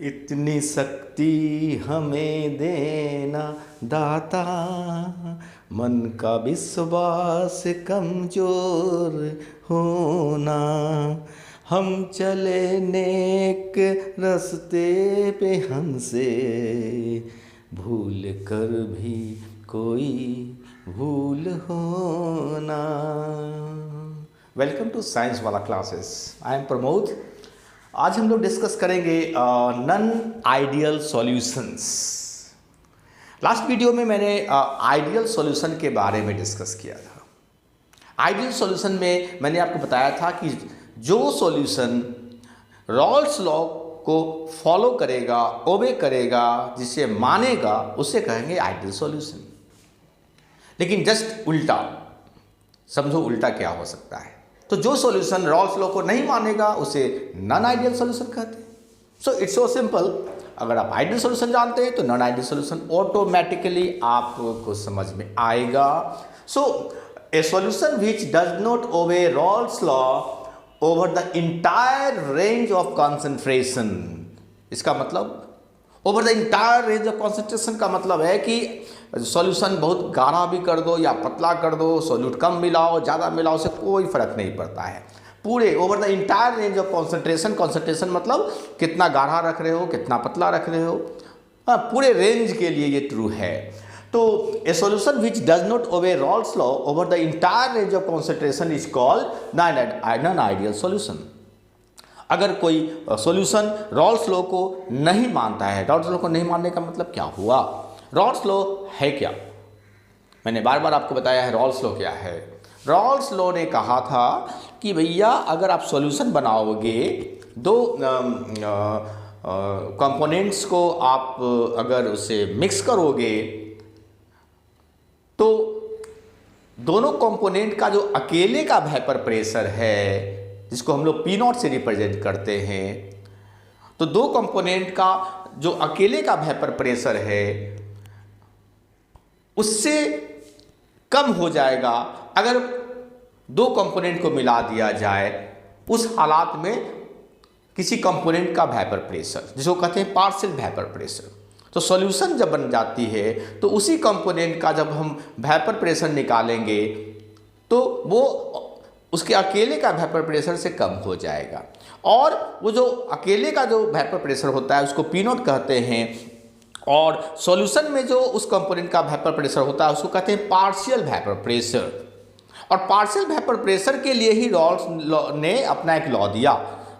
इतनी शक्ति हमें देना दाता, मन का विश्वास कमजोर होना। हम चले नेक रास्ते पे हमसे भूल कर भी कोई भूल होना। वेलकम टू साइंस वाला क्लासेस। I am Pramod. आज हम लोग डिस्कस करेंगे non ideal solutions. Last video में मैंने आइडियल सॉल्यूशन के बारे में डिस्कस किया था। आइडियल सॉल्यूशन में मैंने आपको बताया था कि जो सॉल्यूशन रॉल्स लॉ को फॉलो करेगा, ओबे करेगा, जिसे मानेगा, उसे कहेंगे आइडियल सॉल्यूशन। लेकिन जस्ट उल्टा समझो, उल्टा क्या हो सकता है। तो जो सॉल्यूशन रॉल्स लॉ को नहीं मानेगा उसे नॉन आइडियल सॉल्यूशन कहते हैं। So it's so simple. अगर आप आइडियल सॉल्यूशन जानते हैं तो नॉन आइडियल सॉल्यूशन ऑटोमेटिकली आपको समझ में आएगा। So a solution which does not obey Raoult's law over the entire range of concentration. इसका मतलब over the entire range of concentration का मतलब है कि सॉल्यूशन बहुत गाढ़ा भी कर दो या पतला कर दो, सॉल्यूट कम मिलाओ ज़्यादा मिलाओ, से कोई फर्क नहीं पड़ता है। पूरे over the entire range of concentration, concentration मतलब कितना गाढ़ा रख रहे हो, कितना पतला रख रहे हो, हाँ, पूरे रेंज के लिए ये ट्रू है। तो ए solution which does not obey Raoult's law over the entire range of concentration is called non ideal solution. अगर कोई सॉल्यूशन रॉल्स लॉ को नहीं मानता है, रॉल्स लॉ को नहीं मानने का मतलब क्या हुआ? रॉल्स लॉ है क्या? मैंने बार बार आपको बताया है रॉल्स लॉ क्या है। रॉल्स लॉ ने कहा था कि भैया अगर आप सॉल्यूशन बनाओगे, दो कंपोनेंट्स को आप अगर उसे मिक्स करोगे तो दोनों कंपोनेंट का जो अकेले का वेपर प्रेशर है, जिसको हम लोग P नॉट से रिप्रेजेंट करते हैं, तो दो कंपोनेंट का जो अकेले का वेपर प्रेशर है उससे कम हो जाएगा अगर दो कंपोनेंट को मिला दिया जाए। उस हालात में किसी कंपोनेंट का वेपर प्रेशर, जिसको कहते हैं पार्शियल वेपर प्रेशर, तो सॉल्यूशन जब बन जाती है तो उसी कंपोनेंट का जब हम वेपर प्रेशर निकालेंगे तो वो उसके अकेले का वेपर प्रेशर से कम हो जाएगा। और वो जो अकेले का जो वेपर प्रेशर होता है उसको P नॉट कहते हैं, और सॉल्यूशन में जो उस कंपोनेंट का वेपर प्रेशर होता है उसको कहते हैं पार्शियल वेपर प्रेशर। और पार्शियल वेपर प्रेशर के लिए ही रॉल्स ने अपना एक लॉ दिया।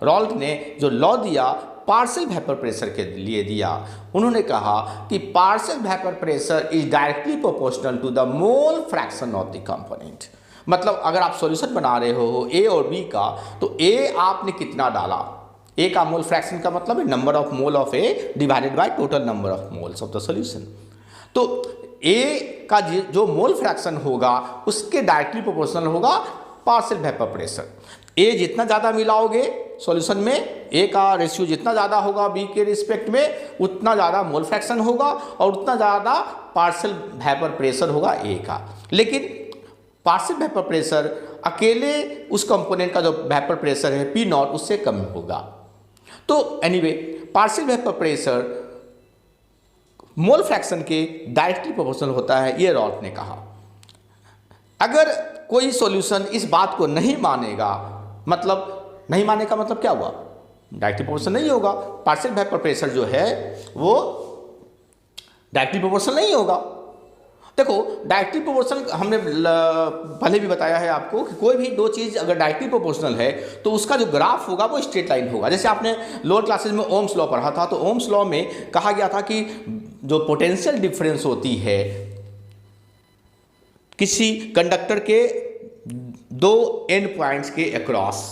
रॉल्स ने जो लॉ दिया पार्शियल वेपर प्रेशर के लिए दिया, उन्होंने कहा कि partial vapour pressure is directly proportional to the mole fraction of the component. मतलब अगर आप सॉल्यूशन बना रहे हो ए और बी का, तो ए आपने कितना डाला, ए का मोल फ्रैक्शन का मतलब है number of mole of A divided by total number of moles of the solution. तो ए का जो मोल फ्रैक्शन होगा उसके डायरेक्टली प्रोपोर्शनल होगा पार्शियल वेपर प्रेशर। ए जितना ज़्यादा मिलाओगे सॉल्यूशन में, ए का रेशियो जितना ज़्यादा होगा बी के रिस्पेक्ट में, उतना ज़्यादा मोल फ्रैक्शन होगा और उतना ज़्यादा पार्शियल वेपर प्रेशर होगा ए का। लेकिन पार्शियल वेपर प्रेशर अकेले उस कंपोनेंट का जो वेपर प्रेशर है P नॉट उससे कम होगा। तो anyway partial vapour pressure mole fraction के डायरेक्टली प्रोपोर्शनल होता है, ये रॉल्स ने कहा। अगर कोई सॉल्यूशन इस बात को नहीं मानेगा, मतलब नहीं मानने का मतलब क्या हुआ? डायरेक्टली प्रोपोर्शनल नहीं होगा। पार्शियल वेपर प्रेशर जो है वो डायरेक्टली प्रोपोर्शनल नहीं होगा। देखो डायरेक्टली प्रोपोर्शनल हमने पहले भी बताया है आपको कि कोई भी दो चीज़ अगर डायरेक्टली प्रोपोर्शनल है तो उसका जो ग्राफ होगा वो स्ट्रेट लाइन होगा। जैसे आपने लोअर क्लासेस में ओम्स लॉ पढ़ा था, तो ओम्स लॉ में कहा गया था कि जो पोटेंशियल डिफरेंस होती है किसी कंडक्टर के दो एंड पॉइंट्स के अक्रॉस,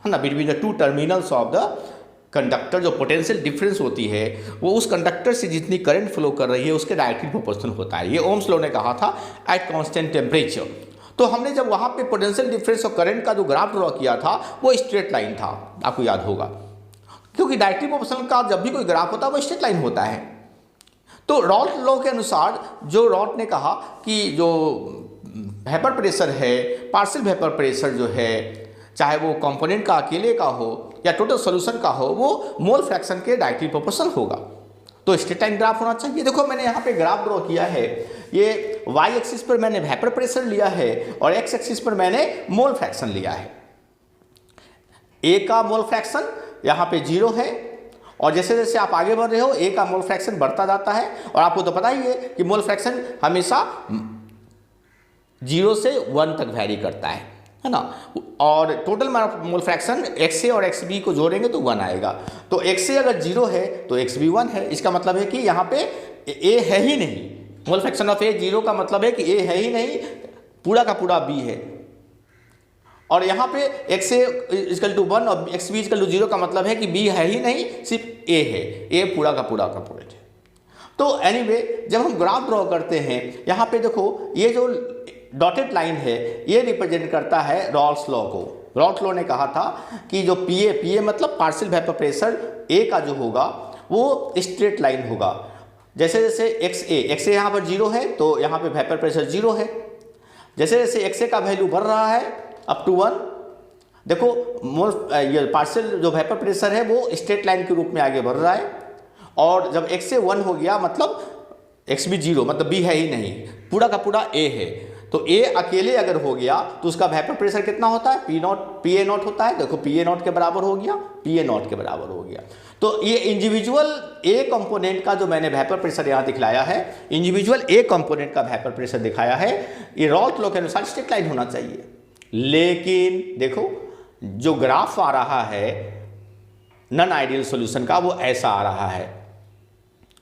है ना, between the two terminals of the conductor, जो पोटेंशियल डिफरेंस होती है वो उस कंडक्टर से जितनी करंट फ्लो कर रही है उसके डायरेक्टली प्रोपोर्शनल होता है। ये ओम्स लॉ ने कहा था एट कांस्टेंट टेम्परेचर। तो हमने जब वहाँ पे पोटेंशियल डिफरेंस और करंट का जो ग्राफ ड्रॉ किया था वो स्ट्रेट लाइन था, आपको याद होगा, क्योंकि डायरेक्टली प्रोपोर्शनल का जब भी कोई ग्राफ होता है वो स्ट्रेट लाइन होता है। तो रॉल्स लॉ के अनुसार जो रॉल्स ने कहा कि जो वेपर प्रेशर है, पार्शियल वेपर प्रेशर जो है, चाहे वो कंपोनेंट का अकेले का हो या टोटल सॉल्यूशन का हो वो मोल फ्रैक्शन के डायरेक्टली प्रोपोर्शनल होगा। तो स्ट्रेट लाइन ग्राफ होना चाहिए। देखो मैंने यहाँ पे ग्राफ ड्रॉ किया है, ये वाई एक्सिस पर मैंने वेपर प्रेशर लिया है और एक्स एक्सिस पर मैंने मोल फ्रैक्शन लिया है। ए का मोल फ्रैक्शन यहाँ पे 0 है और जैसे जैसे आप आगे बढ़ रहे हो ए का मोल फ्रैक्शन बढ़ता जाता है और आपको तो पता ही है कि मोल फ्रैक्शन हमेशा 0 से 1 तक वैरी करता है ना। और टोटल मोल फ्रैक्शन एक्स ए और एक्स बी को जोड़ेंगे तो 1 आएगा। तो एक्स ए अगर 0 है तो एक्स बी 1 है। इसका मतलब है कि यहाँ पे ए है ही नहीं। मोल फ्रैक्शन ऑफ ए 0 का मतलब है कि ए है ही नहीं, पूरा का पूरा बी है। और यहाँ पे एक्स ए इक्वल टू 1 और एक्स बी इक्वल टू 0 का मतलब है कि बी है ही नहीं, सिर्फ ए है। ए पूरा का पूरा कंपोनेंट है। तो एनीवे जब हम ग्राफ ड्रॉ करते हैं यहाँ पे देखो ये जो डॉटेड लाइन है ये रिप्रेजेंट करता है रॉल्स लॉ को। रॉल्स लॉ ने कहा था कि जो पीए मतलब पार्शियल वेपर प्रेशर ए का जो होगा वो स्ट्रेट लाइन होगा। जैसे जैसे एक्स ए यहाँ पर 0 है तो यहाँ पे वेपर प्रेशर 0 है। जैसे जैसे एक्स ए का वैल्यू बढ़ रहा है अप टू 1, देखो ये पार्शियल जो वेपर प्रेशर है वो स्ट्रेट लाइन के रूप में आगे बढ़ रहा है। और जब एक्स ए 1 हो गया मतलब एक्स बी 0 मतलब बी है ही नहीं, पूरा का पूरा ए है। तो ए अकेले अगर हो गया तो उसका वेपर प्रेशर कितना होता है, पी ए नॉट होता है। देखो पी ए नॉट के बराबर हो गया, पी ए नॉट के बराबर हो गया। तो ये इंडिविजुअल ए कंपोनेंट का जो मैंने वेपर प्रेशर यहाँ दिखलाया है, इंडिविजुअल ए कंपोनेंट का वेपर प्रेशर दिखाया है, ये रॉल्स लॉ के अनुसार स्ट्रेट लाइन होना चाहिए। लेकिन देखो जो ग्राफ आ रहा है नॉन आइडियल सॉल्यूशन का वो ऐसा आ रहा है,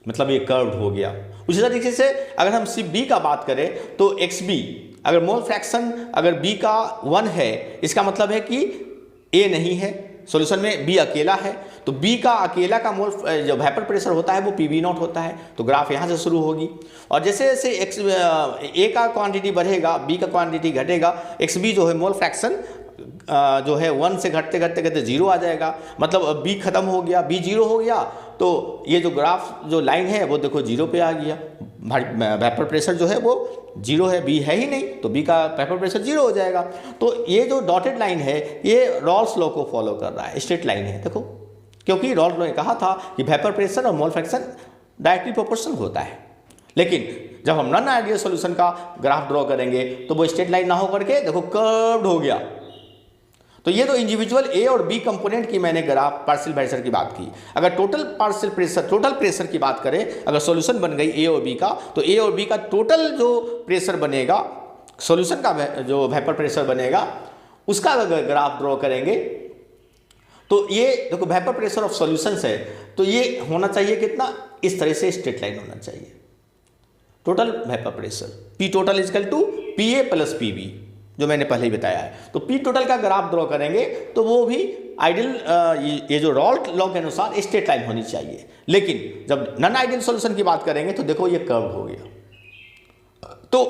मतलब ये कर्व्ड हो गया। उसी तरीके से अगर हम सिर्फ बी का बात करें तो एक्स बी अगर मोल फ्रैक्शन अगर बी का 1 है इसका मतलब है कि ए नहीं है सॉल्यूशन में, बी अकेला है। तो बी का अकेला का मोल जो वेपर प्रेशर होता है वो पी बी नॉट होता है। तो ग्राफ यहाँ से शुरू होगी और जैसे जैसे एक्स ए का क्वांटिटी बढ़ेगा बी का क्वांटिटी घटेगा, एक्स बी जो है मोल फ्रैक्शन जो है 1 से घटते घटते घटते 0 आ जाएगा। मतलब बी खत्म हो गया, बी 0 हो गया तो ये जो ग्राफ जो लाइन है वो देखो 0 पे आ गया। वेपर प्रेशर जो है वो 0 है, बी है ही नहीं तो बी का वेपर प्रेशर 0 हो जाएगा। तो ये जो डॉटेड लाइन है ये रॉल्स लॉ को फॉलो कर रहा है, स्ट्रेट लाइन है। देखो क्योंकि रॉल्स लॉ ने कहा था कि वेपर प्रेशर और मोल फ्रैक्शन डायरेक्टली प्रोपोर्शनल होता है। लेकिन जब हम नॉन आइडियल सॉल्यूशन का ग्राफ ड्रॉ करेंगे तो वो स्ट्रेट लाइन ना हो करके देखो कर्व्ड हो गया। तो ये तो इंडिविजुअल ए और बी कंपोनेंट की मैंने ग्राफ पार्शियल प्रेशर की बात की। अगर टोटल प्रेशर की बात करें, अगर सॉल्यूशन बन गई ए और बी का तो ए और बी का टोटल जो प्रेशर बनेगा, सॉल्यूशन का जो वेपर प्रेशर बनेगा उसका अगर ग्राफ ड्रॉ करेंगे तो ये देखो वेपर प्रेशर ऑफ सॉल्यूशंस है तो ये होना चाहिए कितना, इस तरह से स्ट्रेट लाइन होना चाहिए। Total vapour pressure P total is equal to P A plus P B जो मैंने पहले ही बताया है। तो पी टोटल का ग्राफ ड्रॉ करेंगे तो वो भी आइडियल ये जो रॉल्स लॉ के अनुसार स्ट्रेट लाइन होनी चाहिए। लेकिन जब नॉन आइडियल सॉल्यूशन की बात करेंगे तो देखो ये कर्व हो गया। तो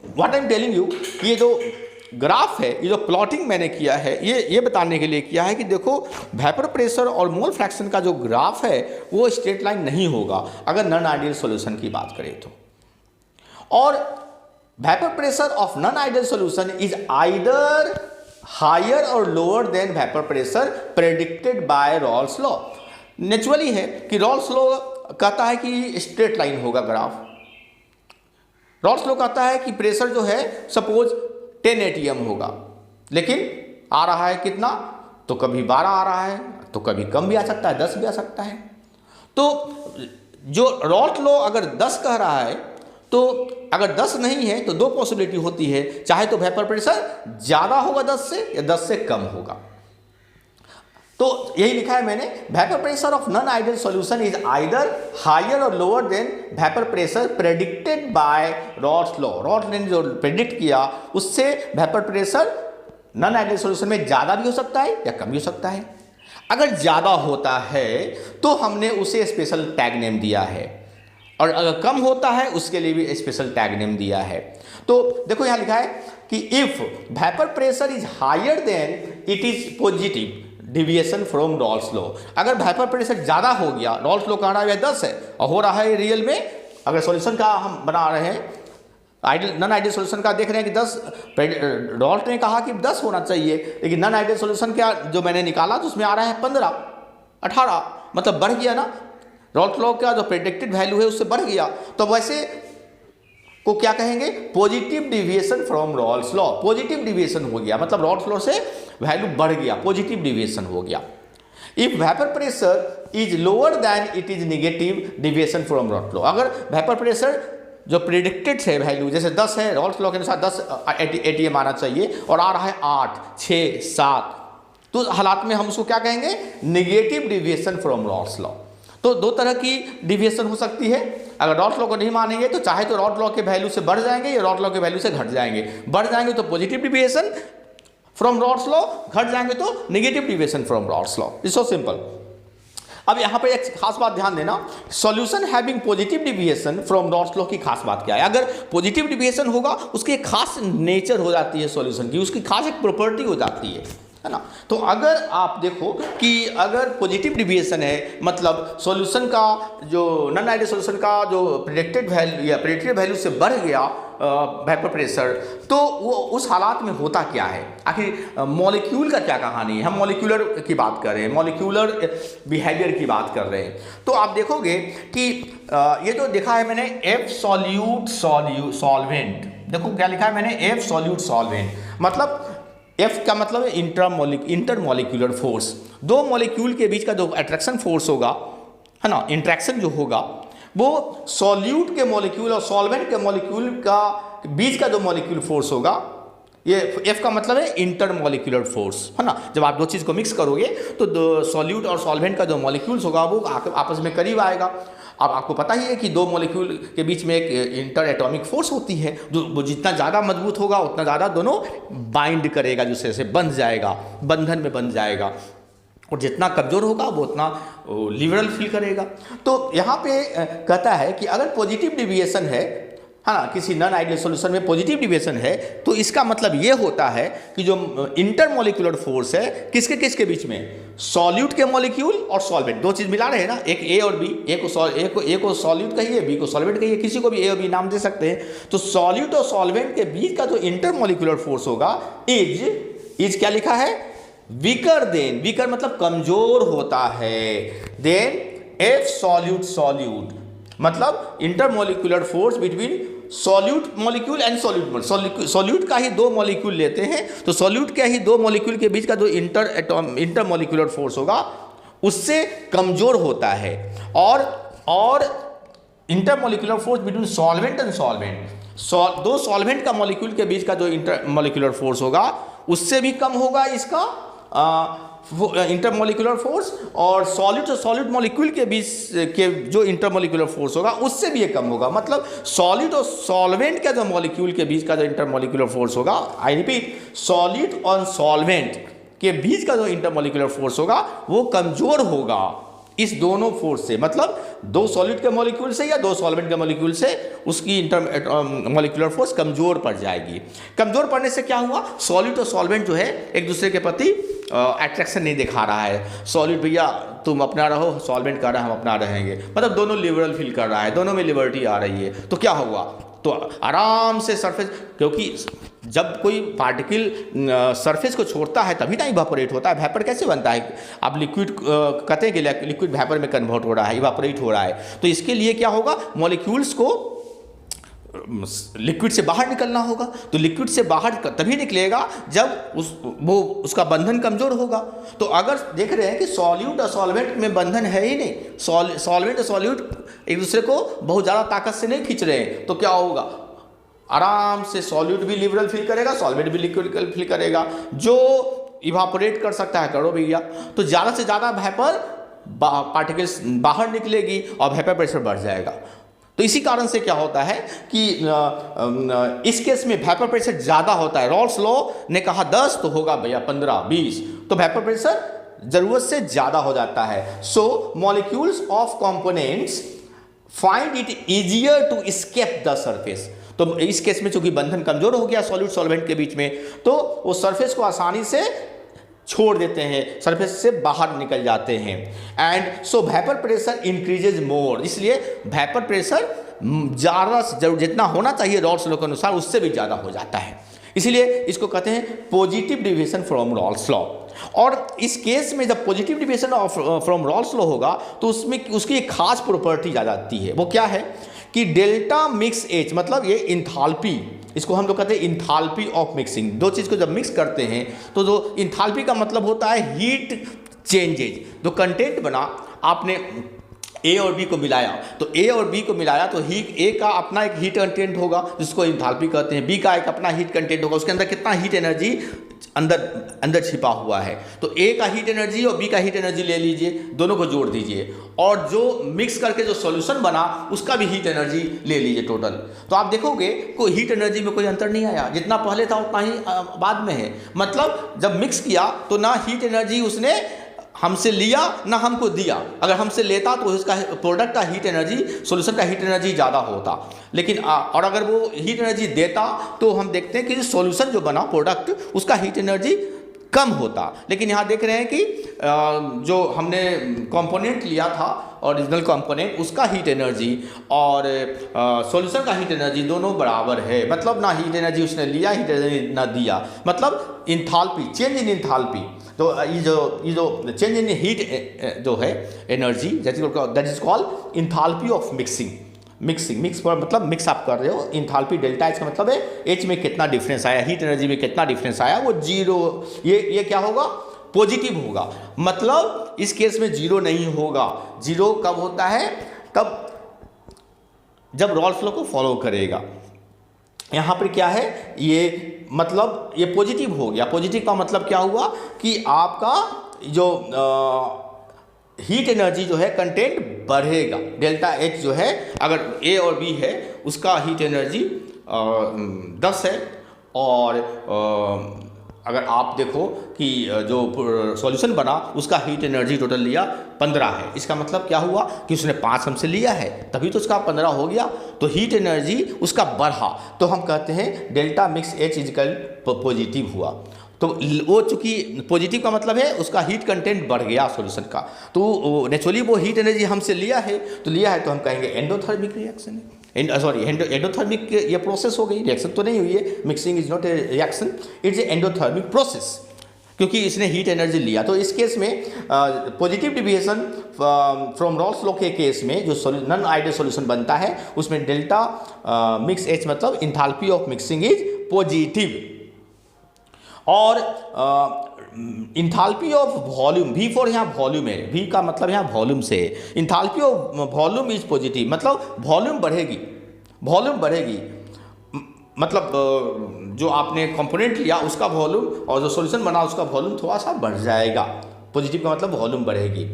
what I am telling you, ये जो ग्राफ है, ये जो प्लॉटिंग मैंने किया है ये बताने के लिए किया है कि देखो वेपर प्रेशर और मोल फ्रैक्शन का जो ग्राफ है वो स्ट्रेट लाइन नहीं होगा अगर नॉन आइडियल सॉल्यूशन की बात करें तो। और vapour pressure of non ideal solution is either higher और lower than vapour pressure predicted by Raoult's law. Naturally है कि रॉल्स लॉ कहता है कि स्ट्रेट लाइन होगा ग्राफ। रॉल्स लॉ कहता है कि प्रेशर जो है सपोज 10 atm होगा, लेकिन आ रहा है कितना, तो कभी 12 आ रहा है तो कभी कम भी आ सकता है, 10 भी आ सकता है। तो जो रॉल्स लॉ अगर 10 कह रहा है तो अगर 10 नहीं है तो 2 पॉसिबिलिटी होती है, चाहे तो वेपर प्रेशर ज़्यादा होगा 10 से या 10 से कम होगा। तो यही लिखा है मैंने, vapour pressure of non ideal solution is either higher और lower than vapour pressure predicted by Raoult's law. Raoult's ने जो प्रेडिक्ट किया उससे vapour pressure non ideal solution में ज़्यादा भी हो सकता है या कम भी हो सकता है। अगर ज़्यादा होता है तो हमने उसे स्पेशल टैग नेम दिया है, और अगर कम होता है उसके लिए भी स्पेशल टैग नेम दिया है। तो देखो यहाँ लिखा है कि if vapour pressure is higher then it is positive deviation from Raoult's law. अगर वेपर प्रेशर ज़्यादा हो गया, रॉल्स लॉ कह रहा है 10 है और हो रहा है रियल में, अगर सॉल्यूशन का हम बना रहे हैं आइडियल नॉन आइडियल सॉल्यूशन का देख रहे हैं कि 10, रॉल्ट ने कहा कि 10 होना चाहिए, लेकिन नॉन आइडियल सॉल्यूशन का जो मैंने निकाला तो उसमें आ रहा है 15, 18, मतलब बढ़ गया ना। रॉल्ट लॉ का जो प्रेडिक्टेड वैल्यू है उससे बढ़ गया, तो वैसे को क्या कहेंगे, positive deviation from Raoult's law. Positive deviation हो गया, मतलब रॉल्स लॉ से वैल्यू बढ़ गया, पॉजिटिव डिविएशन हो गया। If vapour pressure is lower than it is negative deviation from Raoult's law. अगर वेपर प्रेशर जो प्रेडिक्टेड है वैल्यू, जैसे 10 है, रॉल्स लॉ के अनुसार 10 एटीएम आना चाहिए और आ रहा है 8, 6, 7, तो हालात में हम उसको क्या कहेंगे, negative deviation from Raoult's law. तो दो तरह की डिविएशन हो सकती है। अगर रॉल्स लॉ को नहीं मानेंगे तो चाहे तो रॉल्स लॉ के वैल्यू से बढ़ जाएंगे या रॉल्स लॉ के वैल्यू से घट जाएंगे। बढ़ जाएंगे तो positive deviation from Raoult's law, घट जाएंगे तो negative deviation from Raoult's law. It's so simple. अब यहाँ पे एक खास बात ध्यान देना, solution having positive deviation from Raoult's law की खास बात क्या है। अगर पॉजिटिव डिविएशन होगा उसकी एक खास नेचर हो जाती है सॉल्यूशन की, उसकी खास एक प्रॉपर्टी हो जाती है ना। तो अगर आप देखो कि अगर पॉजिटिव डिविएशन है, मतलब सॉल्यूशन का जो नॉन आइडियल सॉल्यूशन का जो प्रेडिक्टेड वैल्यू या प्रेडिक्टेड वैल्यू से बढ़ गया वेपर प्रेशर, तो वो उस हालात में होता क्या है, आखिर मॉलिक्यूल का क्या कहानी है। हम मॉलिक्यूलर की बात कर रहे हैं, मॉलिक्यूलर बिहेवियर की बात कर रहे हैं। तो आप देखोगे कि ये जो देखा है मैंने एफ सॉल्यूट सॉल्वेंट, देखो क्या लिखा है मैंने, एफ सॉल्यूट सॉल्वेंट, मतलब एफ का मतलब है इंटरमॉलिक्यूलर फोर्स। दो मॉलिक्यूल के बीच का जो अट्रैक्शन फोर्स होगा, है ना, इंट्रैक्शन जो होगा, वो सॉल्यूट के मॉलिक्यूल और सॉल्वेंट के मॉलिक्यूल का बीच का जो मॉलिक्यूल फोर्स होगा, ये एफ का मतलब है इंटरमॉलिक्यूलर फोर्स, है ना। जब आप दो चीज़ को मिक्स करोगे तो सॉल्यूट और सॉल्वेंट का जो मॉलिक्यूल्स होगा वो आपस में करीब आएगा। अब आपको पता ही है कि दो मॉलिक्यूल के बीच में एक इंटर एटॉमिक फोर्स होती है, जो जितना ज़्यादा मजबूत होगा उतना ज़्यादा दोनों बाइंड करेगा, दूसरे से बंध जाएगा, बंधन में बंध जाएगा, और जितना कमज़ोर होगा वो उतना लिबरल फील करेगा। तो यहाँ पे कहता है कि अगर पॉजिटिव डिविएशन है ना, किसी नॉन आइडियल सॉल्यूशन में पॉजिटिव डिविएशन है, तो इसका मतलब ये होता है कि जो इंटरमॉलिक्यूलर फोर्स है किसके किसके बीच में, सॉल्यूट के मॉलिक्यूल और सॉल्वेंट, दो चीज़ मिला रहे हैं ना, एक ए और बी, ए को सॉल्यूट कहिए, बी को सॉल्वेंट कहिए, किसी को भी ए और बी नाम दे सकते हैं। तो सॉल्यूट और सॉल्वेंट के बीच का जो इंटरमॉलिक्यूलर फोर्स होगा इज क्या लिखा है, वीकर देन, वीकर मतलब कमजोर होता है, देन एफ सॉल्यूट मतलब intermolecular force between solute molecule and solute का ही दो मॉलिक्यूल लेते हैं, तो सॉल्यूट के ही दो मॉलिक्यूल के बीच का जो इंटरमॉलिक्यूलर फोर्स होगा उससे कमजोर होता है। और intermolecular force between solvent and solvent, दो सॉल्वेंट का मॉलिक्यूल के बीच का जो इंटरमॉलिक्यूलर फोर्स होगा उससे भी कम होगा इसका इंटरमॉलिक्यूलर फोर्स, और सॉलिड मॉलिक्यूल के बीच के जो इंटरमॉलिक्यूलर फोर्स होगा उससे भी ये कम होगा। मतलब सॉलिड और सॉल्वेंट का जो मॉलिक्यूल के बीच का जो इंटरमॉलिक्यूलर फोर्स होगा, आई रिपीट, सॉलिड और सॉल्वेंट के बीच का जो इंटरमॉलिक्यूलर फोर्स होगा वो कमजोर होगा इस दोनों फोर्स से, मतलब दो सॉलिड के मॉलिक्यूल से या दो सॉल्वेंट के मॉलिक्यूल से उसकी इंटरमॉलिक्यूलर फोर्स कमजोर पड़ जाएगी। कमजोर पड़ने से क्या हुआ, सॉलिड और सॉल्वेंट जो है एक दूसरे के प्रति अट्रैक्शन नहीं दिखा रहा है। सॉलिड भैया तुम अपना रहो, सॉल्वेंट कर रहा है हम अपना रहेंगे, मतलब दोनों लिबरल फील कर रहा है, दोनों में लिबर्टी आ रही है। तो क्या हुआ, तो आराम से सरफेस, क्योंकि जब कोई पार्टिकल सरफेस को छोड़ता है तभी ना इवापोरेट होता है। वेपर कैसे बनता है, आप लिक्विड कहते हैं कि लिक्विड वेपर में कन्वर्ट हो रहा है, इवापोरेट हो रहा है, तो इसके लिए क्या होगा, मॉलिक्यूल्स को लिक्विड से बाहर निकलना होगा। तो लिक्विड से बाहर तभी निकलेगा जब उसका बंधन कमजोर होगा। तो अगर देख रहे हैं कि सॉल्यूट और सॉल्वेंट में बंधन है ही नहीं, सॉल्वेंट और सॉल्यूट एक दूसरे को बहुत ज़्यादा ताकत से नहीं खींच रहे हैं, तो क्या होगा, आराम से सॉल्यूट भी लिबरल फील करेगा, सॉल्वेंट भी लिक्विड फील करेगा। जो इवापोरेट कर सकता है करो भैया, तो ज़्यादा से ज़्यादा वेपर पार्टिकल्स बाहर निकलेगी और वेपर प्रेशर बढ़ जाएगा। तो इसी कारण से क्या होता है कि इस केस में वेपर प्रेशर ज़्यादा होता है। रॉल्स लॉ ने कहा 10 तो होगा भैया 15, 20, तो वेपर प्रेशर ज़रूरत से ज़्यादा हो जाता है। So molecules of components find it easier to escape the surface. तो इस केस में चूंकि बंधन कमजोर हो गया सॉल्यूट सॉल्वेंट के बीच में, तो वो सरफेस को आसानी से छोड़ देते हैं, सरफेस से बाहर निकल जाते हैं। And so vapour pressure increases more, इसलिए वेपर प्रेशर ज़्यादा जरूर जितना होना चाहिए रॉल्स लॉ के अनुसार उससे भी ज़्यादा हो जाता है, इसलिए इसको कहते हैं positive deviation from Raoult's law. और इस केस में जब positive deviation from Raoult's law होगा तो उसमें उसकी एक खास प्रॉपर्टी आ जाती है। वो क्या है कि डेल्टा मिक्स एच, मतलब ये इंथाल्पी, इसको हम लोग कहते हैं इंथाल्पी ऑफ मिक्सिंग। दो चीज़ को जब मिक्स करते हैं तो जो इंथाल्पी का मतलब होता है हीट चेंजेज। जो कंटेंट बना, आपने ए और बी को मिलाया, तो ए और बी को मिलाया तो हीट, ए का अपना एक हीट कंटेंट होगा जिसको इंथाल्पी कहते हैं, बी का एक अपना हीट कंटेंट होगा, उसके अंदर कितना हीट एनर्जी अंदर छिपा हुआ है। तो ए का हीट एनर्जी और बी का हीट एनर्जी ले लीजिए, दोनों को जोड़ दीजिए, और जो मिक्स करके जो सॉल्यूशन बना उसका भी हीट एनर्जी ले लीजिए टोटल। तो आप देखोगे कोई हीट एनर्जी में कोई अंतर नहीं आया, जितना पहले था उतना ही बाद में है। मतलब जब मिक्स किया तो ना हीट एनर्जी उसने हमसे लिया ना हमको दिया। अगर हमसे लेता तो उसका प्रोडक्ट का हीट एनर्जी, सॉल्यूशन का हीट एनर्जी ज़्यादा होता, लेकिन और अगर वो हीट एनर्जी देता तो हम देखते हैं कि सॉल्यूशन जो बना प्रोडक्ट उसका हीट एनर्जी कम होता। लेकिन यहाँ देख रहे हैं कि जो हमने कंपोनेंट लिया था ओरिजिनल कंपोनेंट, उसका हीट एनर्जी और सॉल्यूशन का हीट एनर्जी दोनों बराबर है। मतलब ना हीट एनर्जी उसने लिया, हीट एनर्जी ना दिया, मतलब इंथाल्पी, चेंज इन इंथाल्पी। तो ये जो चेंज इन हीट जो है energy, that is called enthalpy of mixing. Mix पर मतलब मिक्स आप कर रहे हो, इंथाल्पी डेल्टा एच का मतलब है एच में कितना डिफरेंस आया, हीट एनर्जी में कितना डिफरेंस आया, वो जीरो। ये क्या होगा, पॉजिटिव होगा। मतलब इस केस में जीरो नहीं होगा। जीरो कब होता है, तब जब रॉल्स लॉ को फॉलो करेगा। यहाँ पर क्या है, ये मतलब ये पॉजिटिव हो गया। पॉजिटिव का मतलब क्या हुआ कि आपका जो हीट एनर्जी जो है कंटेंट बढ़ेगा। डेल्टा एच जो है, अगर ए और बी है उसका हीट एनर्जी 10 है, और अगर आप देखो कि जो सॉल्यूशन बना उसका हीट एनर्जी टोटल लिया 15 है। इसका मतलब क्या हुआ कि उसने 5 हमसे लिया है, तभी तो उसका 15 हो गया। तो हीट एनर्जी उसका बढ़ा, तो हम कहते हैं delta mix H is equal positive हुआ। तो वो चूँकि पॉजिटिव का मतलब है उसका हीट कंटेंट बढ़ गया सॉल्यूशन का, तो नेचुरली वो हीट एनर्जी हमसे लिया है, तो हम कहेंगे एंडोथर्मिक रिएक्शन है। सॉरी, एंडोथर्मिक ये प्रोसेस हो गई, रिएक्शन तो नहीं हुई है। Mixing is not a reaction, it's a endothermic process, क्योंकि इसने हीट एनर्जी लिया। तो इस केस में positive deviation from Raoult's law के केस में जो नॉन आइडियल सॉल्यूशन बनता है उसमें डेल्टा मिक्स एच मतलब enthalpy of mixing is positive. और enthalpy of volume, V for यहाँ वॉल्यूम है, V का मतलब यहाँ वॉल्यूम से है। Enthalpy of volume is positive, मतलब वॉल्यूम बढ़ेगी, मतलब जो आपने कंपोनेंट लिया उसका वॉल्यूम और जो सॉल्यूशन बना उसका वॉल्यूम थोड़ा सा बढ़ जाएगा। पॉजिटिव का मतलब वॉल्यूम बढ़ेगी।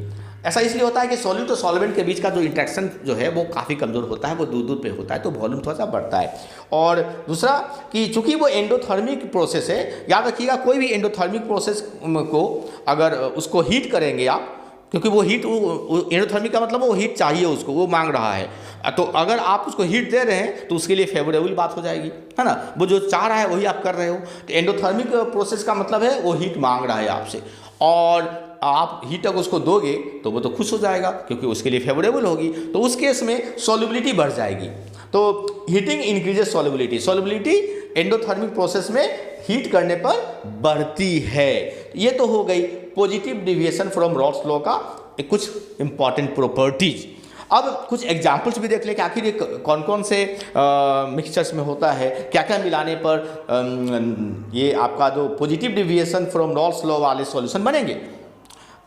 ऐसा इसलिए होता है कि सॉल्यूट और सॉल्वेंट के बीच का जो इंटरेक्शन जो है वो काफ़ी कमज़ोर होता है, वो दूर पे होता है, तो वॉल्यूम थोड़ा सा बढ़ता है। और दूसरा कि चूंकि वो एंडोथर्मिक प्रोसेस है, याद रखिएगा कोई भी एंडोथर्मिक प्रोसेस को अगर उसको हीट करेंगे आप, क्योंकि वो हीट, वो एंडोथर्मिक का मतलब वो हीट चाहिए उसको, वो मांग रहा है, तो अगर आप उसको हीट दे रहे हैं तो उसके लिए फेवरेबल बात हो जाएगी, है ना। वो जो चाह रहा है वही आप कर रहे हो। तो एंडोथर्मिक प्रोसेस का मतलब है वो हीट मांग रहा है आपसे, और आप हीट अगर उसको दोगे तो वो तो खुश हो जाएगा क्योंकि उसके लिए फेवरेबल होगी। तो उस केस में सॉल्युबिलिटी बढ़ जाएगी। तो heating increases solubility, solubility endothermic process में हीट करने पर बढ़ती है। ये तो हो गई positive deviation from Raoult's law का कुछ इंपॉर्टेंट प्रॉपर्टीज। अब कुछ एग्जाम्पल्स भी देख लें कि आखिर ये कौन कौन से मिक्सचर्स में होता है, क्या क्या मिलाने पर ये आपका जो positive deviation from Raoult's law वाले सॉल्यूशन बनेंगे।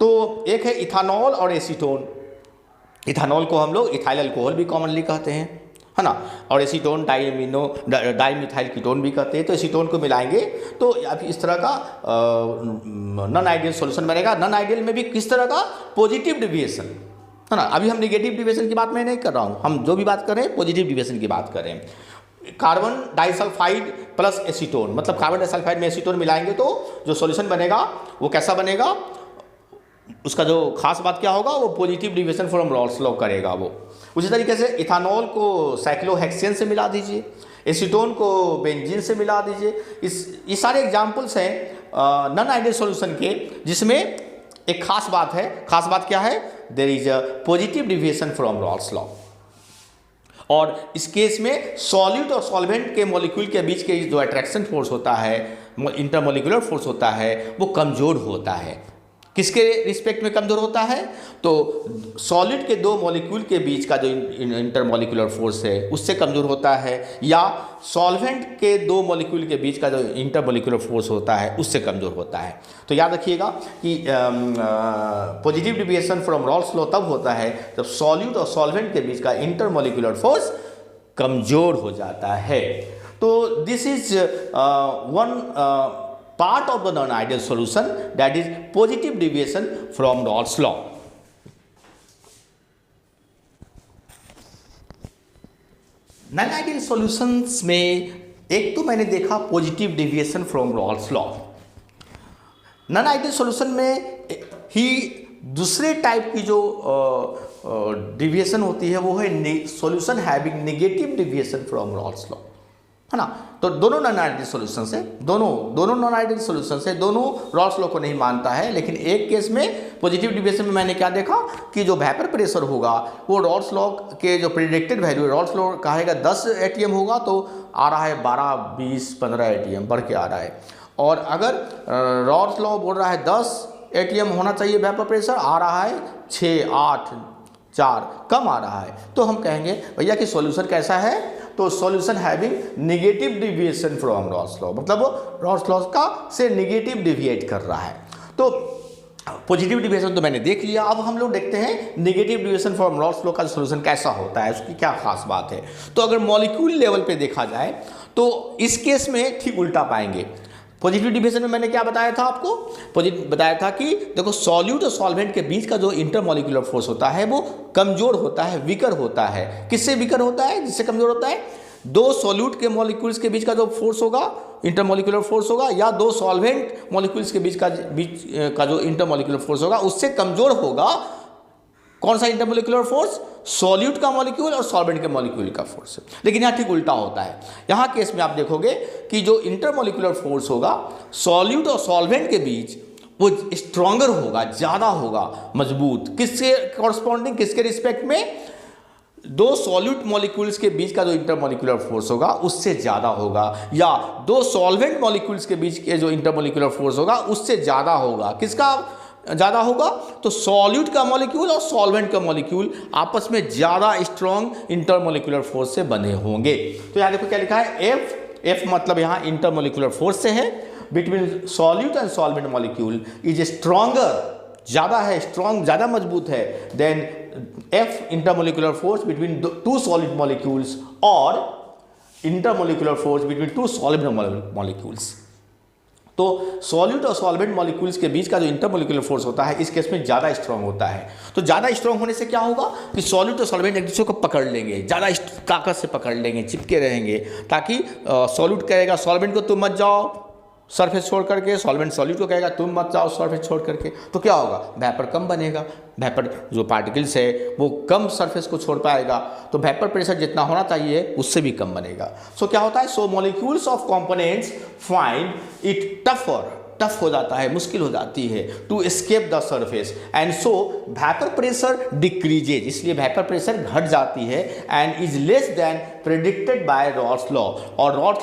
तो एक है इथानॉल और एसीटोन। इथानॉल को हम लोग इथाइल अल्कोहल भी कॉमनली कहते हैं, है ना, और एसीटोन डाइमिथाइल कीटोन भी कहते हैं। तो एसीटोन को मिलाएंगे तो अब इस तरह का नॉन आइडियल सॉल्यूशन बनेगा। नॉन आइडियल में भी किस तरह का, पॉजिटिव डिविएशन, है ना। अभी हम नेगेटिव डिविएशन की बात मैं नहीं कर रहा हूँ, हम जो भी बात कर रहे हैं पॉजिटिव डिविएशन की बात कर रहे हैं। कार्बन डाइसल्फाइड प्लस एसीटोन, मतलब कार्बन डाइसल्फाइड में एसीटोन मिलाएंगे तो जो सॉल्यूशन बनेगा वो कैसा बनेगा, उसका जो खास बात क्या होगा, वो positive deviation from Raoult's law करेगा वो। उसी तरीके से इथानॉल को साइक्लोहेक्सेन से मिला दीजिए, एसीटोन को बेंजीन से मिला दीजिए। ये सारे एग्जाम्पल्स हैं नॉन आइडियल सॉल्यूशन के, जिसमें एक खास बात है। खास बात क्या है, there is a positive deviation from Raoult's law. और इस केस में सॉल्यूट और सॉल्वेंट के मॉलिक्यूल के बीच के जो अट्रैक्शन फोर्स होता है, इंटरमॉलिक्यूलर फोर्स होता है, वो कमज़ोर होता है। किसके रिस्पेक्ट में कमज़ोर होता है? तो सॉलिड के दो मॉलिक्यूल के बीच का जो इंटरमॉलिक्यूलर फोर्स है उससे कमज़ोर होता है, या सॉल्वेंट के दो मॉलिक्यूल के बीच का जो इंटरमॉलिक्यूलर फोर्स होता है उससे कमज़ोर होता है। तो याद रखिएगा कि positive deviation from Raoult's law तब होता है जब सॉल्यूट और सॉल्वेंट के बीच का इंटरमॉलिक्यूलर फोर्स कमज़ोर हो जाता है। तो this is one part of the non-ideal solution, that is positive deviation from Rolle's law. Non-ideal solutions में एक तो मैंने देखा positive deviation from Raoult's law. non-ideal solution में ही दूसरे टाइप की जो डिविएशन होती है वो है solution having negative deviation from Raoult's law, है ना। तो दोनों नॉन आइडियल सॉल्यूशन से दोनों नॉन आइडियल सॉल्यूशन से दोनों रॉल्स लॉ को नहीं मानता है, लेकिन एक केस में पॉजिटिव डिविएशन में मैंने क्या देखा कि जो वेपर प्रेशर होगा वो रॉल्स लॉ के जो प्रेडिक्टेड वैल्यू रॉल्स लॉ कहेगा 10 ATM होगा तो आ रहा है 12, 20, 15 ATM बढ़ के आ रहा है। और अगर रॉल्स लॉ बोल रहा है 10 ATM होना चाहिए वेपर प्रेशर, आ रहा है 6, 8, 4 कम आ रहा है, तो हम कहेंगे भैया कि सॉल्यूशन कैसा है? तो solution having negative deviation from Raoult's law, मतलब वो रॉल्स लॉ का से नेगेटिव डिविएट कर रहा है। तो पॉजिटिव डिविएशन तो मैंने देख लिया, अब हम लोग देखते हैं negative deviation from Raoult's law का सॉल्यूशन कैसा होता है, उसकी क्या खास बात है। तो अगर मॉलिक्यूल लेवल पे देखा जाए तो इस केस में ठीक उल्टा पाएंगे। पॉजिटिव डिविएशन में मैंने क्या बताया था आपको? बताया था कि देखो सॉल्यूट और सॉल्वेंट के बीच का जो इंटरमॉलिक्यूलर फोर्स होता है वो कमजोर होता है, वीकर होता है। किससे वीकर होता है? जिससे कमजोर होता है दो सॉल्यूट के मॉलिक्यूल्स के बीच का जो फोर्स होगा इंटरमॉलिक्यूलर फोर्स होगा, या दो सॉल्वेंट मॉलिक्यूल्स के बीच का जो इंटरमॉलिक्यूलर फोर्स होगा उससे कमजोर होगा। कौन सा इंटरमॉलिक्यूलर फोर्स? सॉल्यूट का मॉलिक्यूल और सॉल्वेंट के मॉलिक्यूल का फोर्स। लेकिन यहाँ ठीक उल्टा होता है। यहाँ केस में आप देखोगे कि जो इंटरमॉलिक्यूलर फोर्स होगा सॉल्यूट और सॉल्वेंट के बीच वो स्ट्रॉन्गर होगा, ज़्यादा होगा, मजबूत। किसके कॉरस्पॉन्डिंग, किसके रिस्पेक्ट में? दो सॉल्यूट मॉलिक्यूल्स के बीच का जो इंटरमॉलिक्यूलर फोर्स होगा उससे ज़्यादा होगा, या दो सॉल्वेंट मॉलिक्यूल्स के बीच के जो इंटरमॉलिक्यूलर फोर्स होगा उससे ज़्यादा होगा। किसका ज़्यादा होगा? तो सॉल्यूट का मॉलिक्यूल और सॉल्वेंट का मॉलिक्यूल आपस में ज़्यादा स्ट्रॉन्ग इंटरमॉलिक्यूलर फोर्स से बने होंगे। तो यहाँ देखो क्या लिखा है, एफ मतलब यहाँ इंटरमॉलिक्यूलर फोर्स से है between solute and solvent molecule is stronger, ज़्यादा है, स्ट्रॉन्ग, ज़्यादा मजबूत है than F intermolecular force between two solid molecules और intermolecular force between two solid molecules. तो सॉल्यूट और सॉल्वेंट मॉलिक्यूल्स के बीच का जो इंटरमॉलिक्यूलर फोर्स होता है इस केस में ज़्यादा स्ट्रांग होता है। तो ज़्यादा स्ट्रांग होने से क्या होगा कि सॉल्यूट और सॉल्वेंट एक दूसरे को पकड़ लेंगे, ज़्यादा ताकत से पकड़ लेंगे, चिपके रहेंगे, ताकि सॉल्यूट कहेगा सॉल्वेंट को तुम मत जाओ सरफेस छोड़ करके, सॉल्वेंट सॉल्यूट को कहेगा तुम मत जाओ सरफेस छोड़ करके। तो क्या होगा? वेपर कम बनेगा, वेपर जो पार्टिकल्स है वो कम सरफेस को छोड़ पाएगा, तो वेपर प्रेशर जितना होना चाहिए उससे भी कम बनेगा। सो क्या होता है? So molecules of components find it tough हो जाता है, मुश्किल हो जाती है to escape the surface and so vapour pressure decreases, इसलिए वेपर प्रेशर घट जाती है and is less than predicted by Raoult's law, और रॉल्स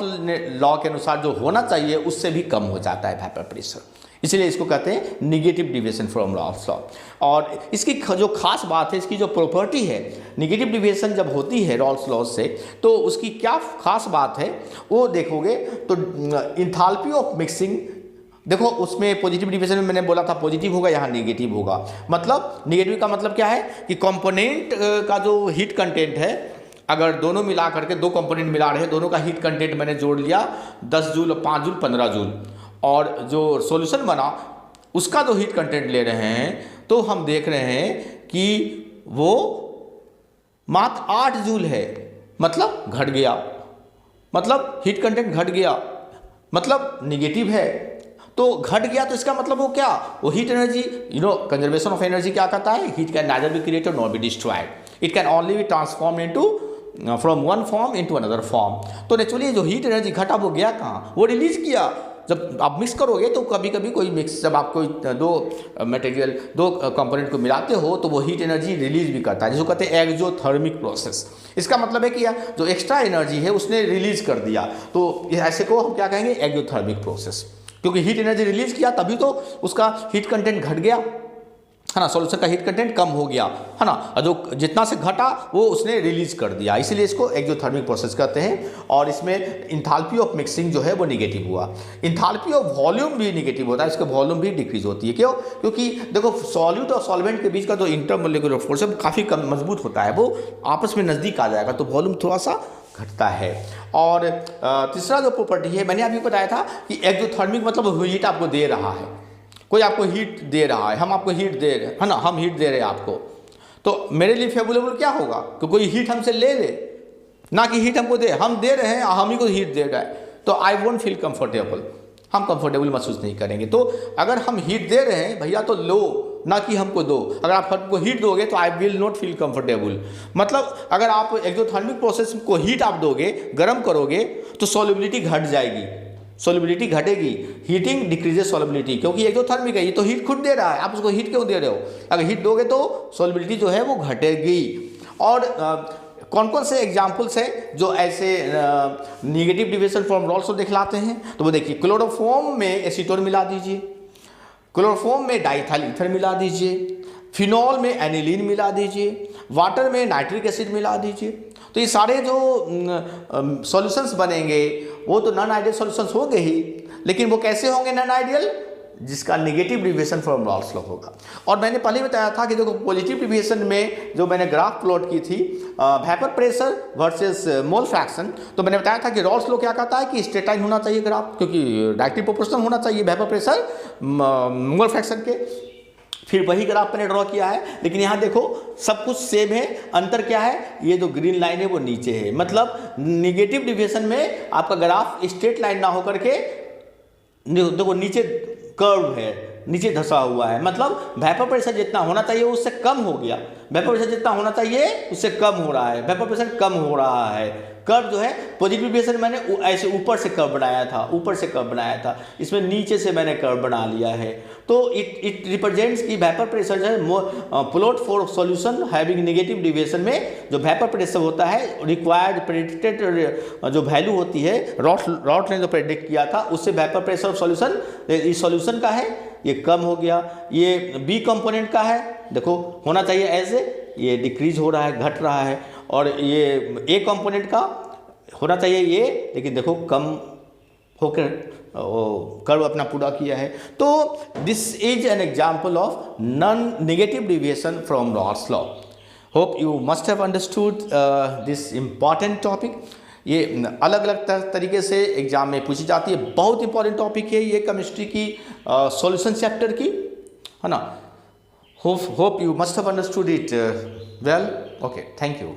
लॉ के अनुसार जो होना चाहिए उससे भी कम हो जाता है वेपर प्रेशर, इसलिए इसको कहते हैं negative deviation from Raoult's law. और इसकी जो खास बात है, इसकी जो प्रॉपर्टी है, निगेटिव डिविएशन जब होती है रॉल्स लॉ से तो उसकी क्या खास बात है वो देखोगे तो इंथैल्पी ऑफ मिक्सिंग, देखो उसमें पॉजिटिव डिविएशन में मैंने बोला था पॉजिटिव होगा, यहाँ नेगेटिव होगा। मतलब नेगेटिव का मतलब क्या है कि कंपोनेंट का जो हीट कंटेंट है, अगर दोनों मिला करके दो कंपोनेंट मिला रहे हैं, दोनों का हीट कंटेंट मैंने जोड़ लिया 10 जूल, 5 जूल, 15 जूल, और जो सॉल्यूशन बना उसका जो हीट कंटेंट ले रहे हैं तो हम देख रहे हैं कि वो मात्र 8 जूल है, मतलब घट गया, मतलब हीट कंटेंट घट गया, मतलब निगेटिव है। तो घट गया तो इसका मतलब वो क्या? वो heat energy, conservation of energy क्या कहता है? Heat can neither be created nor be destroyed, it can only be transform into from one form into another form. तो नेचुरली जो हीट एनर्जी घटा वो गया कहाँ? वो रिलीज किया जब आप मिक्स करोगे तो कभी कभी कोई मिक्स, जब आप कोई दो मटेरियल, दो कंपोनेंट को मिलाते हो तो वो हीट एनर्जी रिलीज भी करता है, जिसको कहते हैं एक्सोथर्मिक प्रोसेस। इसका मतलब है कि जो एक्स्ट्रा एनर्जी है उसने रिलीज कर दिया, तो ऐसे को हम क्या कहेंगे, एक्सोथर्मिक प्रोसेस। क्योंकि हीट एनर्जी रिलीज किया तभी तो उसका हीट कंटेंट घट गया, है ना, सॉल्यूशन का हीट कंटेंट कम हो गया, है ना, जो जितना से घटा वो उसने रिलीज कर दिया, इसीलिए इसको एक्सोथर्मिक प्रोसेस कहते हैं। और इसमें इंथैल्पी ऑफ मिक्सिंग जो है वो निगेटिव हुआ। इंथैल्पी ऑफ वॉल्यूम भी निगेटिव होता है, इसका वॉल्यूम भी डिक्रीज होती है। क्यों? क्योंकि देखो सॉल्यूट और सॉल्वेंट के बीच का जो इंटरमोलिकुलर फोर्स है काफ़ी कम मजबूत होता है, वो आपस में नज़दीक आ जाएगा तो वॉल्यूम थोड़ा सा घटता है। और तीसरा जो प्रॉपर्टी है, मैंने अभी बताया था कि एक्सोथर्मिक मतलब हीट आपको दे रहा है, कोई आपको हीट दे रहा है, हम आपको हीट दे रहे हैं, है ना, हम हीट दे रहे हैं आपको, तो मेरे लिए फेवरेबल क्या होगा कि कोई हीट हमसे ले ले, ना कि हीट हमको दे, हम दे रहे हैं हम ही को हीट दे रहा है, तो आई वोंट फील कंफर्टेबल, हम कंफर्टेबल महसूस नहीं करेंगे। तो अगर हम हीट दे रहे हैं भैया तो लो, ना कि हमको दो। अगर आप हमको हीट दोगे तो I will not feel comfortable. मतलब अगर आप एक्सोथर्मिक प्रोसेस को हीट आप दोगे, गर्म करोगे, तो सॉल्युबिलिटी घट जाएगी, सॉल्युबिलिटी घटेगी, हीटिंग डिक्रीजेस सॉल्युबिलिटी, क्योंकि एक्सोथर्मिक है, ये तो हीट खुद दे रहा है, आप उसको हीट क्यों दे रहे हो? अगर हीट दोगे तो सॉल्युबिलिटी जो है वो घटेगी। और कौन कौन से एग्जाम्पल्स हैं जो ऐसे निगेटिव डिविएशन फ्रॉम रॉल्स को दिखलाते हैं? तो वो देखिए, क्लोरोफॉर्म में एसीटोन मिला दीजिए, क्लोरोफॉर्म में डाइथाइल ईथर मिला दीजिए, फिनॉल में एनिलीन मिला दीजिए, वाटर में नाइट्रिक एसिड मिला दीजिए। तो ये सारे जो सॉल्यूशंस बनेंगे वो तो नॉन आइडियल सॉल्यूशंस होंगे ही, लेकिन वो कैसे होंगे नॉन आइडियल? जिसका negative deviation from Raoult's law होगा। और मैंने पहले बताया था कि देखो पॉजिटिव डिविएशन में जो मैंने ग्राफ प्लॉट की थी vapour pressure versus mole fraction, तो मैंने बताया था कि रॉल्स लॉ क्या कहता है कि स्ट्रेट लाइन होना चाहिए ग्राफ, क्योंकि डायरेक्टली प्रोपोर्शनल होना चाहिए वेपर प्रेशर मोल फ्रैक्शन के। फिर वही ग्राफ मैंने ड्रॉ किया है, लेकिन यहाँ देखो सब कुछ सेम है, अंतर क्या है, ये जो ग्रीन लाइन है वो नीचे है, मतलब निगेटिव डिविएशन में आपका ग्राफ स्ट्रेट लाइन ना होकर के देखो नीचे कर्व है, नीचे धंसा हुआ है, मतलब वेपर प्रेशर जितना होना चाहिए उससे कम हो गया, वेपर प्रेशर जितना होना चाहिए उससे कम हो रहा है, वेपर प्रेशर कम हो रहा है। कर्व जो है पॉजिटिव डिविएशन मैंने ऐसे ऊपर से कर्व बनाया था, ऊपर से कर्व बनाया था, इसमें नीचे से मैंने कर्व बना लिया है। तो इट रिप्रेजेंट्स कि वेपर प्रेशर जो है plot for solution having negative deviation में जो वेपर प्रेशर होता है रिक्वायर्ड प्रेडिक्टेड जो वैल्यू होती है रॉट ने जो प्रेडिक्ट किया था उससे वेपर प्रेशर ऑफ सॉल्यूशन, इस सॉल्यूशन का है ये कम हो गया। ये बी कंपोनेंट का है, देखो होना चाहिए ऐसे, ये डिक्रीज हो रहा है, घट रहा है। और ये ए कंपोनेंट का होना चाहिए ये, लेकिन देखो कम होकर कर्व अपना पूरा किया है। तो this is an example of non negative deviation from Raoult's law. Hope you must have understood this important topic. ये अलग अलग तरीके से एग्जाम में पूछी जाती है, बहुत इंपॉर्टेंट टॉपिक है ये केमिस्ट्री की सॉल्यूशन चैप्टर की, है ना। Hope you must have understood it well. Okay, thank you.